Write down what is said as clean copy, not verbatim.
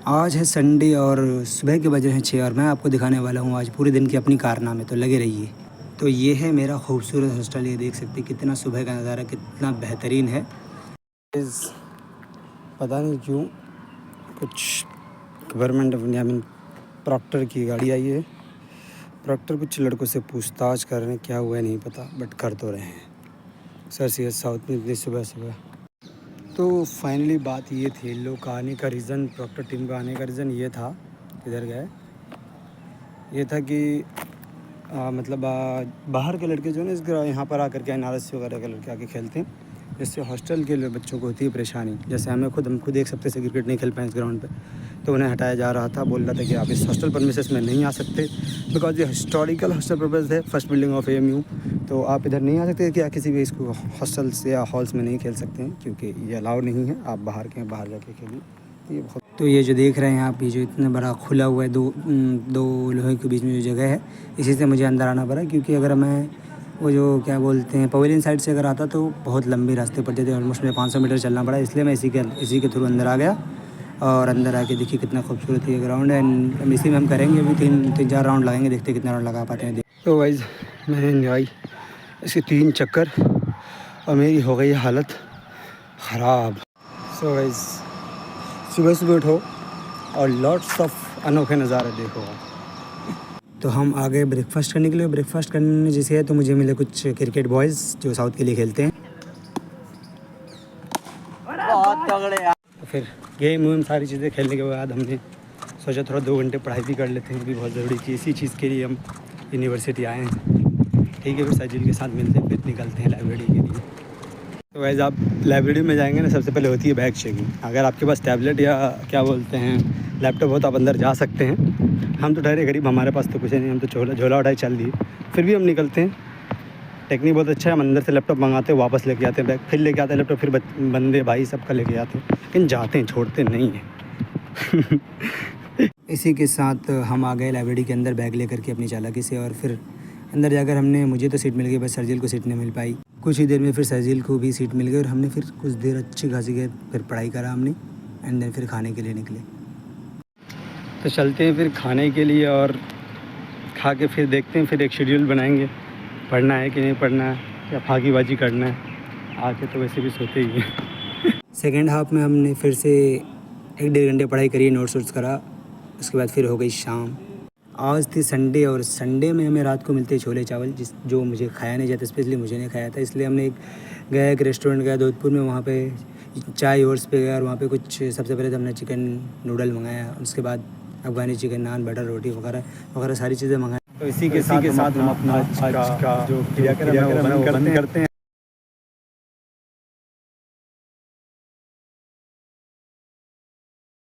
आज है संडे और सुबह के बजे हैं 6 और मैं आपको दिखाने वाला हूँ आज पूरे दिन की अपनी कारनामे, तो लगे रहिए। तो ये है मेरा खूबसूरत हॉस्टल, ये देख सकते हैं कितना सुबह का नज़ारा कितना बेहतरीन है। पता नहीं क्यों कुछ गवर्नमेंट ऑफ इंडिया में प्रॉक्टर की गाड़ी आई है। प्रॉक्टर कुछ लड़कों से पूछताछ कर रहे हैं, क्या हुआ है नहीं पता, बट कर तो रहे हैं। सर सी साउथ में इतनी सुबह सुबह। तो फाइनली बात ये थी, लोग का आने का रीज़न, प्रॉक्टर टीम का आने का रीज़न ये था, किधर गए, ये था कि बाहर के लड़के जो है ना इस यहाँ पर आकर के NRS वगैरह के लड़के आके खेलते हैं, जिससे हॉस्टल के बच्चों को होती है परेशानी। जैसे हम खुद एक हफ्ते से क्रिकेट नहीं खेल पाए इस ग्राउंड पे, तो उन्हें हटाया जा रहा था। बोल रहा था कि आप इस हॉस्टल परमिसेस में नहीं आ सकते, बिकॉज ये हिस्टोरिकल हॉस्टल पर्पज़ है, फर्स्ट बिल्डिंग ऑफ AMU, तो आप इधर नहीं आ सकते कि आप किसी भी इसको हॉस्टल्स या हॉल्स में नहीं खेल सकते हैं, क्योंकि ये अलाउ नहीं है। आप बाहर जाके खेलिए। तो ये जो देख रहे हैं आप, ये जो इतना बड़ा खुला हुआ है, दो लोहे के बीच में जो जगह है, इसी से मुझे अंदर आना पड़ा, क्योंकि अगर मैं वो जो क्या बोलते हैं पवेलियन साइड से अगर आता तो बहुत लंबे रास्ते पड़ते थे, ऑलमोस्ट मुझे 500 मीटर चलना पड़ा। इसलिए मैं इसी के थ्रू अंदर आ गया, और अंदर आके देखिए कितना खूबसूरत ये ग्राउंड है। एंड इसी में हम करेंगे अभी 3-4 राउंड लगाएंगे, देखते कितना राउंड लगा पाते हैं। तो वाइज मैंने एंजॉय इसके 3 चक्कर और मेरी हो गई हालत ख़राब। सो वाइज सुबह सुबह उठो और लॉट्स ऑफ अनोखे नज़ारे देखो। तो हम आ गए ब्रेकफास्ट करने के लिए। ब्रेकफास्ट करने जैसे है तो मुझे मिले कुछ क्रिकेट बॉयज़ जो साउथ के लिए खेलते हैं। बहुत तगड़े यार। तो फिर गेम सारी चीज़ें खेलने के बाद हमने सोचा थोड़ा 2 घंटे पढ़ाई भी कर लेते हैं, भी बहुत ज़रूरी थी। इसी चीज़ के लिए हम यूनिवर्सिटी आए हैं। ठीक है, फिर साजिल के साथ मिलते हैं, फिर निकलते हैं लाइब्रेरी के लिए। तो वैसे आप लाइब्रेरी में जाएंगे ना, सबसे पहले होती है बैग चेकिंग। अगर आपके पास टैबलेट या क्या बोलते हैं लैपटॉप हो तो आप अंदर जा सकते हैं। हम तो ठहरे गरीब, हमारे पास तो कुछ नहीं, हम तो झोला उठाई चल दिए, फिर भी हम निकलते हैं। टेक्निक बहुत अच्छा है, हम अंदर से लैपटॉप मंगाते हैं, वापस लेके आते हैं बैग, फिर लेके आते हैं लैपटॉप, फिर बंदे भाई सबका लेके आते हैं, लेकिन जाते हैं, छोड़ते नहीं हैं। इसी के साथ हम आ गए लाइब्रेरी के अंदर बैग लेकर के अपनी चालाकी से, और फिर अंदर जाकर मुझे तो सीट मिल गई, बस सरजील को सीट नहीं मिल पाई। कुछ ही देर में फिर सरजील को भी सीट मिल गई, और हमने फिर कुछ देर अच्छी खासी के फिर पढ़ाई करा हमने, एंड देन फिर खाने के लिए निकले। तो चलते हैं फिर खाने के लिए, और खा के फिर देखते हैं, फिर एक शेड्यूल बनाएंगे, पढ़ना है कि नहीं पढ़ना है, या फाकीबाजी करना है। आके तो वैसे भी सोते ही हैं। सेकेंड हाफ में हमने फिर से 1-1.5 घंटे पढ़ाई करी, नोट्स करा, उसके बाद फिर हो गई शाम। आज थी संडे, और संडे में हमें रात को मिलते हैं छोले चावल, जो मुझे खाया नहीं जाता, स्पेशली मुझे नहीं खाया था, इसलिए हमने एक रेस्टोरेंट गया जोधपुर में, वहाँ पे चाय ओर्स पे गया, और वहाँ पे कुछ सबसे पहले तो हमने चिकन नूडल मंगाया, उसके बाद अफगानी चिकन, नान, बटर रोटी वगैरह सारी चीज़ें मंगाई। तो इसी के साथ हम अपना आज का जो क्रियाक्रम है वो बंद करते